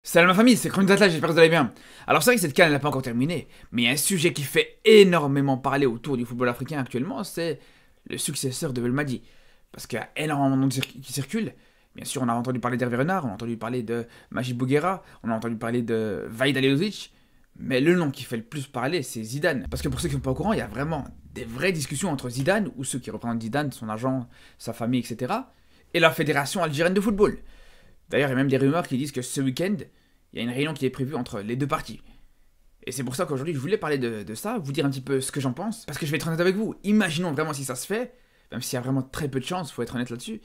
Salut ma famille, c'est Chronique d'Atlas, j'espère que vous allez bien. Alors c'est vrai que cette CAN n'a pas encore terminé, mais il y a un sujet qui fait énormément parler autour du football africain actuellement, c'est le successeur de Belmadi. Parce qu'il y a énormément de noms qui circulent. Bien sûr, on a entendu parler d'Hervé Renard, on a entendu parler de Majid Bouguera, on a entendu parler de Vaïd Halilhodžić, mais le nom qui fait le plus parler, c'est Zidane. Parce que pour ceux qui ne sont pas au courant, il y a vraiment des vraies discussions entre Zidane, ou ceux qui représentent Zidane, son agent, sa famille, etc., et la fédération algérienne de football. D'ailleurs, il y a même des rumeurs qui disent que ce week-end, il y a une réunion qui est prévue entre les deux parties. Et c'est pour ça qu'aujourd'hui, je voulais parler de ça, vous dire un petit peu ce que j'en pense. Parce que je vais être honnête avec vous, imaginons vraiment si ça se fait, même s'il y a vraiment très peu de chance, faut être honnête là-dessus,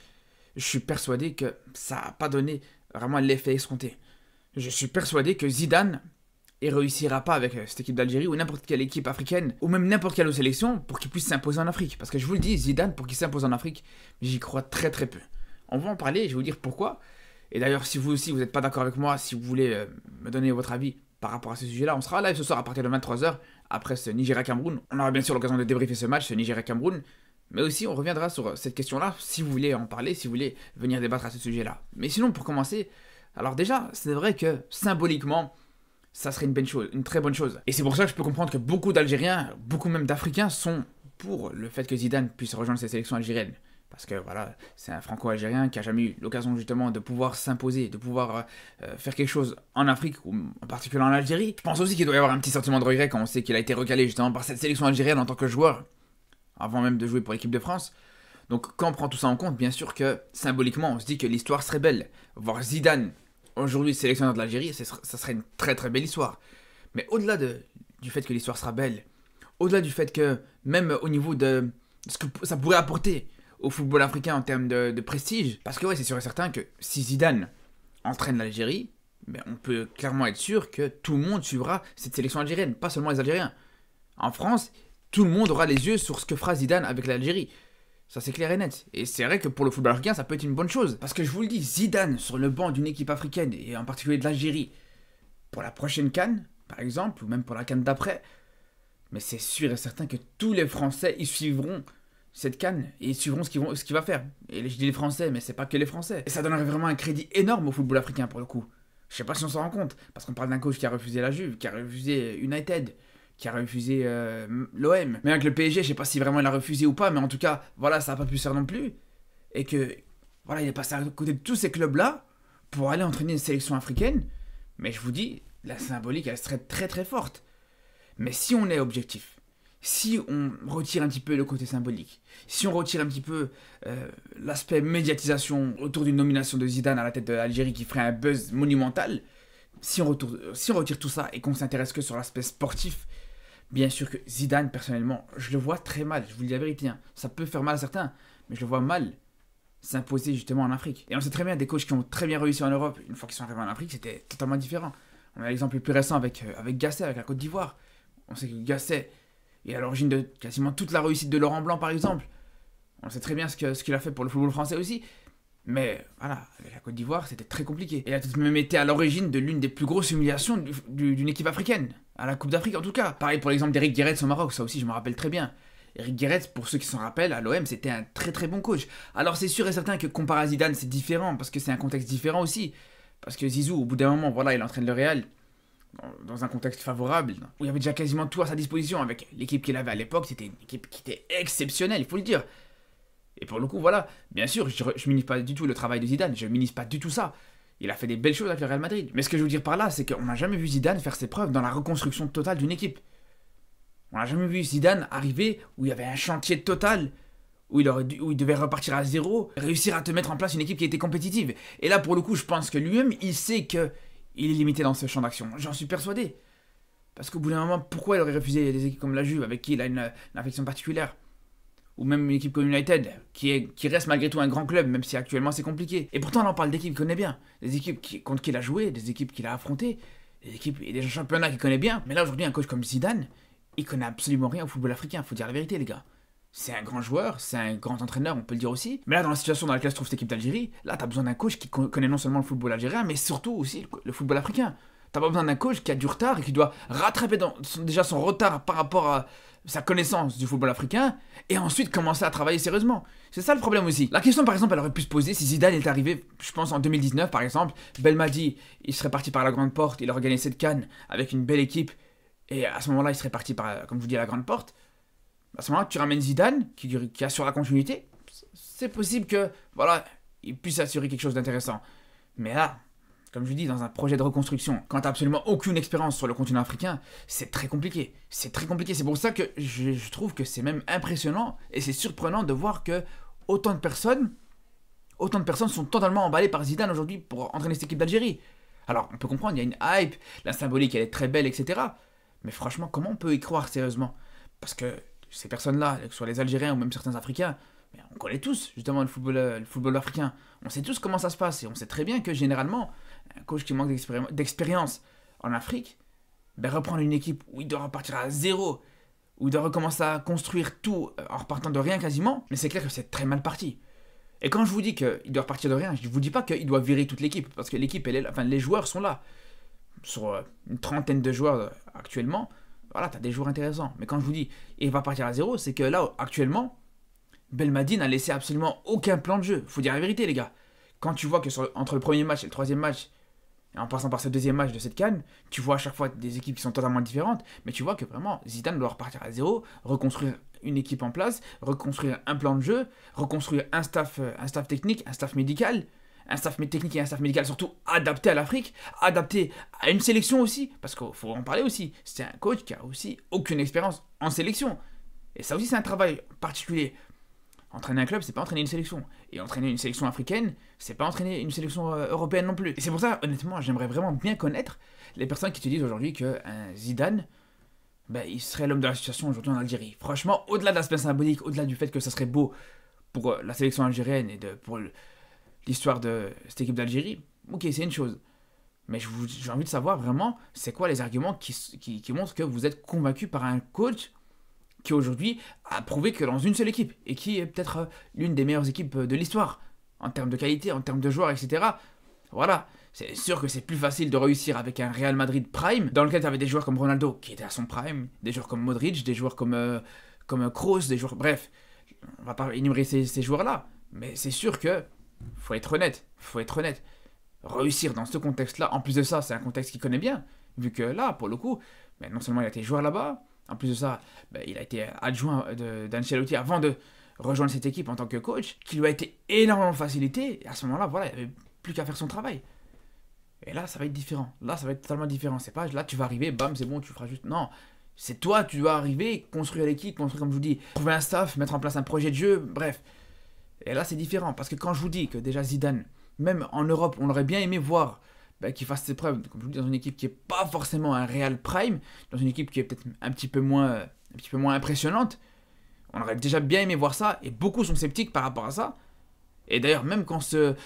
je suis persuadé que ça n'a pas donné vraiment l'effet escompté. Je suis persuadé que Zidane ne réussira pas avec cette équipe d'Algérie ou n'importe quelle équipe africaine, ou même n'importe quelle autre sélection, pour qu'il puisse s'imposer en Afrique. Parce que je vous le dis, Zidane, pour qu'il s'impose en Afrique, j'y crois très très peu. On va en parler et je vais vous dire pourquoi. Et d'ailleurs, si vous aussi, vous n'êtes pas d'accord avec moi, si vous voulez me donner votre avis par rapport à ce sujet-là, on sera live ce soir à partir de 23h, après ce Nigeria-Cameroun. On aura bien sûr l'occasion de débriefer ce match, ce Nigeria-Cameroun, mais aussi on reviendra sur cette question-là, si vous voulez en parler, si vous voulez venir débattre à ce sujet-là. Mais sinon, pour commencer, alors déjà, c'est vrai que symboliquement, ça serait une bonne chose, une très bonne chose. Et c'est pour ça que je peux comprendre que beaucoup d'Algériens, beaucoup même d'Africains sont pour le fait que Zidane puisse rejoindre cette sélection algérienne. Parce que voilà, c'est un franco-algérien qui a jamais eu l'occasion justement de pouvoir s'imposer, de pouvoir faire quelque chose en Afrique, ou en particulier en Algérie. Je pense aussi qu'il doit y avoir un petit sentiment de regret quand on sait qu'il a été recalé justement par cette sélection algérienne en tant que joueur, avant même de jouer pour l'équipe de France. Donc quand on prend tout ça en compte, bien sûr que symboliquement, on se dit que l'histoire serait belle. Voir Zidane, aujourd'hui sélectionneur de l'Algérie, ça serait une très très belle histoire. Mais au-delà du fait que l'histoire sera belle, au-delà du fait que même au niveau de ce que ça pourrait apporter au football africain en termes de prestige. Parce que ouais, c'est sûr et certain que si Zidane entraîne l'Algérie, ben, on peut clairement être sûr que tout le monde suivra cette sélection algérienne, pas seulement les Algériens. En France, tout le monde aura les yeux sur ce que fera Zidane avec l'Algérie. Ça c'est clair et net. Et c'est vrai que pour le football africain, ça peut être une bonne chose. Parce que je vous le dis, Zidane sur le banc d'une équipe africaine, et en particulier de l'Algérie, pour la prochaine CAN, par exemple, ou même pour la CAN d'après, mais c'est sûr et certain que tous les Français y suivront cette CAN et ils suivront ce qu'il va faire. Et je dis les Français, mais c'est pas que les Français. Et ça donnerait vraiment un crédit énorme au football africain pour le coup. Je sais pas si on s'en rend compte, parce qu'on parle d'un coach qui a refusé la Juve, qui a refusé United, qui a refusé l'OM. Mais avec le PSG, je sais pas si vraiment il a refusé ou pas, mais en tout cas, voilà, ça a pas pu se faire non plus. Et que, voilà, il est passé à côté de tous ces clubs-là pour aller entraîner une sélection africaine. Mais je vous dis, la symbolique, elle serait très très forte. Mais si on est objectif, si on retire un petit peu le côté symbolique, si on retire un petit peu l'aspect médiatisation autour d'une nomination de Zidane à la tête de l'Algérie qui ferait un buzz monumental, si on retire tout ça et qu'on s'intéresse que sur l'aspect sportif, bien sûr que Zidane, personnellement, je le vois très mal, je vous dis la vérité, hein. Ça peut faire mal à certains, mais je le vois mal s'imposer justement en Afrique. Et on sait très bien des coachs qui ont très bien réussi en Europe, une fois qu'ils sont arrivés en Afrique, c'était totalement différent. On a l'exemple le plus récent avec Gasset, avec la Côte d'Ivoire. On sait que Gasset est à l'origine de quasiment toute la réussite de Laurent Blanc, par exemple. On sait très bien ce qu'il a fait pour le football français aussi. Mais voilà, avec la Côte d'Ivoire, c'était très compliqué. Et il a tout de même été à l'origine de l'une des plus grosses humiliations d'une équipe africaine. À la Coupe d'Afrique, en tout cas. Pareil pour l'exemple d'Eric Guéretz au Maroc, ça aussi, je me rappelle très bien. Eric Guéretz, pour ceux qui s'en rappellent, à l'OM, c'était un très très bon coach. Alors c'est sûr et certain que comparé à Zidane, c'est différent, parce que c'est un contexte différent aussi. Parce que Zizou, au bout d'un moment, voilà, il entraîne le Real dans un contexte favorable, où il y avait déjà quasiment tout à sa disposition. Avec l'équipe qu'il avait à l'époque, c'était une équipe qui était exceptionnelle, il faut le dire. Et pour le coup, voilà, bien sûr, je minimise pas du tout le travail de Zidane, je minimise pas du tout ça. Il a fait des belles choses avec le Real Madrid. Mais ce que je veux dire par là, c'est qu'on n'a jamais vu Zidane faire ses preuves dans la reconstruction totale d'une équipe. On n'a jamais vu Zidane arriver où il y avait un chantier total, où il devait repartir à zéro, réussir à te mettre en place une équipe qui était compétitive. Et là, pour le coup, je pense que lui-même, il sait que il est limité dans ce champ d'action. J'en suis persuadé. Parce qu'au bout d'un moment, pourquoi il aurait refusé des équipes comme la Juve, avec qui il a une affection particulière? Ou même une équipe comme United, qui reste malgré tout un grand club, même si actuellement c'est compliqué. Et pourtant, là, on parle d'équipes qu'il connaît bien. Des équipes contre qui il a joué, des équipes qu'il a affrontées, des équipes et des championnats qu'il connaît bien. Mais là, aujourd'hui, un coach comme Zidane, il connaît absolument rien au football africain, faut dire la vérité, les gars. C'est un grand joueur, c'est un grand entraîneur, on peut le dire aussi. Mais là, dans la situation dans laquelle se trouve cette équipe d'Algérie, là, t'as besoin d'un coach qui connaît non seulement le football algérien, mais surtout aussi le football africain. T'as pas besoin d'un coach qui a du retard et qui doit rattraper déjà son retard par rapport à sa connaissance du football africain et ensuite commencer à travailler sérieusement. C'est ça le problème aussi. La question par exemple, elle aurait pu se poser si Zidane est arrivé, je pense en 2019 par exemple, Belmadi, il serait parti par la grande porte, il aurait gagné cette CAN avec une belle équipe et à ce moment-là, il serait parti par, comme je vous dis, à la grande porte. À ce moment-là, tu ramènes Zidane qui assure la continuité. C'est possible que, voilà, il puisse assurer quelque chose d'intéressant. Mais là, comme je dis, dans un projet de reconstruction, quand t'as absolument aucune expérience sur le continent africain, c'est très compliqué. C'est très compliqué. C'est pour ça que je trouve que c'est même impressionnant et c'est surprenant de voir que autant de personnes sont totalement emballées par Zidane aujourd'hui pour entraîner cette équipe d'Algérie. Alors, on peut comprendre, il y a une hype, la symbolique, elle est très belle, etc. Mais franchement, comment on peut y croire sérieusement? Parce que ces personnes-là, que ce soit les Algériens ou même certains Africains, mais on connaît tous justement le football africain. On sait tous comment ça se passe et on sait très bien que généralement, un coach qui manque d'expérience en Afrique, ben reprendre une équipe où il doit repartir à zéro, où il doit recommencer à construire tout en repartant de rien quasiment, mais c'est clair que c'est très mal parti. Et quand je vous dis qu'il doit repartir de rien, je ne vous dis pas qu'il doit virer toute l'équipe, parce que l'équipe, les joueurs sont là. Sur une trentaine de joueurs actuellement, voilà, tu as des joueurs intéressants. Mais quand je vous dis il va partir à zéro, c'est que là, actuellement, Belmadi n'a laissé absolument aucun plan de jeu. Faut dire la vérité, les gars. Quand tu vois que entre le premier match et le troisième match, et en passant par ce deuxième match de cette CAN, tu vois à chaque fois des équipes qui sont totalement différentes, mais tu vois que vraiment, Zidane doit repartir à zéro, reconstruire une équipe en place, reconstruire un plan de jeu, reconstruire un staff technique, un staff médical, un staff technique et un staff médical surtout adapté à l'Afrique, adapté à une sélection aussi, parce qu'il faut en parler aussi. C'est un coach qui a aussi aucune expérience en sélection. Et ça aussi, c'est un travail particulier. Entraîner un club, c'est pas entraîner une sélection. Et entraîner une sélection africaine, c'est pas entraîner une sélection européenne non plus. Et c'est pour ça, honnêtement, j'aimerais vraiment bien connaître les personnes qui te disent aujourd'hui qu'un Zidane, ben, il serait l'homme de la situation aujourd'hui en Algérie. Franchement, au-delà de l'aspect symbolique, au-delà du fait que ça serait beau pour la sélection algérienne et pour l'histoire de cette équipe d'Algérie, ok, c'est une chose. Mais j'ai envie de savoir vraiment, c'est quoi les arguments qui montrent que vous êtes convaincu par un coach qui aujourd'hui a prouvé que dans une seule équipe, et qui est peut-être l'une des meilleures équipes de l'histoire, en termes de qualité, en termes de joueurs, etc. Voilà, c'est sûr que c'est plus facile de réussir avec un Real Madrid Prime, dans lequel tu avais des joueurs comme Ronaldo, qui étaient à son Prime, des joueurs comme Modric, des joueurs comme Kroos, des joueurs... Bref, on va pas énumérer ces joueurs-là, mais c'est sûr que, faut être honnête, réussir dans ce contexte-là, en plus de ça, c'est un contexte qu'il connaît bien, vu que là, pour le coup, ben, non seulement il a été joueur là-bas, en plus de ça, ben, il a été adjoint d'Ancelotti avant de rejoindre cette équipe en tant que coach, qui lui a été énormément facilité, et à ce moment-là, voilà, il n'y avait plus qu'à faire son travail. Et là, ça va être différent. Là, ça va être totalement différent. C'est pas, là, tu vas arriver, bam, c'est bon, tu feras juste... Non, c'est toi, tu dois arriver, construire l'équipe, construire, comme je vous dis, trouver un staff, mettre en place un projet de jeu, bref. Et là, c'est différent, parce que quand je vous dis que déjà Zidane, même en Europe, on aurait bien aimé voir qu'il fasse ses preuves, comme je vous dis, dans une équipe qui n'est pas forcément un Real Prime, dans une équipe qui est peut-être un petit peu moins impressionnante, on aurait déjà bien aimé voir ça, et beaucoup sont sceptiques par rapport à ça. Et d'ailleurs, même quand ce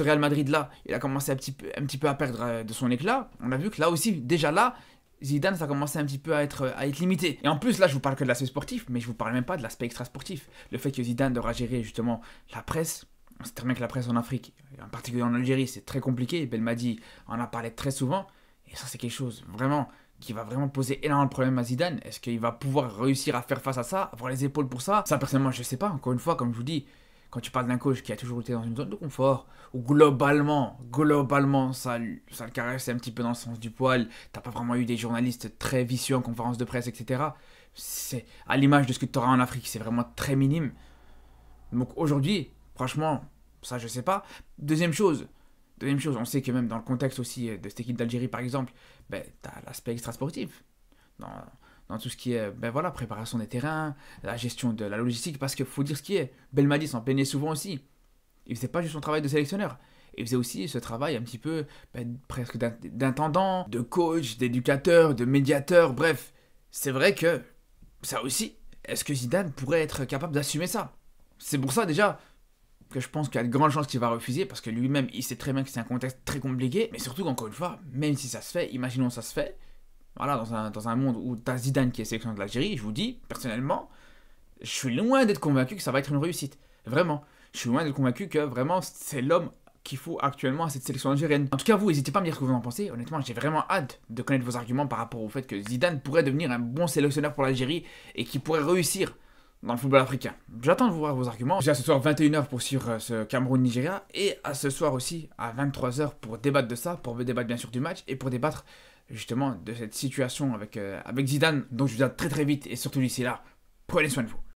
Real Madrid-là, il a commencé un petit peu à perdre de son éclat, on a vu que là aussi, déjà là, Zidane, ça a commencé un petit peu à être limité. Et en plus, là, je vous parle que de l'aspect sportif, mais je vous parle même pas de l'aspect extra-sportif. Le fait que Zidane devra gérer justement la presse, on sait très bien que la presse en Afrique, en particulier en Algérie, c'est très compliqué. Belmadi en a parlé très souvent, et ça, c'est quelque chose vraiment qui va vraiment poser énormément de problèmes à Zidane. Est-ce qu'il va pouvoir réussir à faire face à ça, avoir les épaules pour ça? Ça, personnellement, je sais pas. Encore une fois, comme je vous dis, quand tu parles d'un coach qui a toujours été dans une zone de confort, où globalement, ça le caresse un petit peu dans le sens du poil, t'as pas vraiment eu des journalistes très vicieux en conférence de presse, etc. C'est à l'image de ce que tu auras en Afrique, c'est vraiment très minime. Donc aujourd'hui, franchement, ça je sais pas. Deuxième chose, on sait que même dans le contexte aussi de cette équipe d'Algérie par exemple, ben, t'as l'aspect extra-sportif. Dans tout ce qui est préparation des terrains, la gestion de la logistique, parce qu'il faut dire ce qui est. Belmadi s'en plaignait souvent aussi. Il faisait pas juste son travail de sélectionneur. Il faisait aussi ce travail un petit peu presque d'intendant, de coach, d'éducateur, de médiateur, bref. C'est vrai que ça aussi, est-ce que Zidane pourrait être capable d'assumer ça? C'est pour ça déjà que je pense qu'il y a de grandes chances qu'il va refuser, parce que lui-même, il sait très bien que c'est un contexte très compliqué, mais surtout qu'encore une fois, même si ça se fait, imaginons ça se fait, voilà, dans un monde où t'as Zidane qui est sélectionneur de l'Algérie, je vous dis, personnellement, je suis loin d'être convaincu que ça va être une réussite. Vraiment. Je suis loin d'être convaincu que vraiment c'est l'homme qu'il faut actuellement à cette sélection algérienne. En tout cas, vous, n'hésitez pas à me dire ce que vous en pensez. Honnêtement, j'ai vraiment hâte de connaître vos arguments par rapport au fait que Zidane pourrait devenir un bon sélectionneur pour l'Algérie et qu'il pourrait réussir dans le football africain. J'attends de voir vos arguments. J'ai à ce soir 21h pour suivre ce Cameroun-Nigeria et à ce soir aussi à 23h pour débattre de ça, pour débattre bien sûr du match et pour débattre justement de cette situation avec Zidane. Donc je vous dis à très très vite et surtout d'ici là, prenez soin de vous.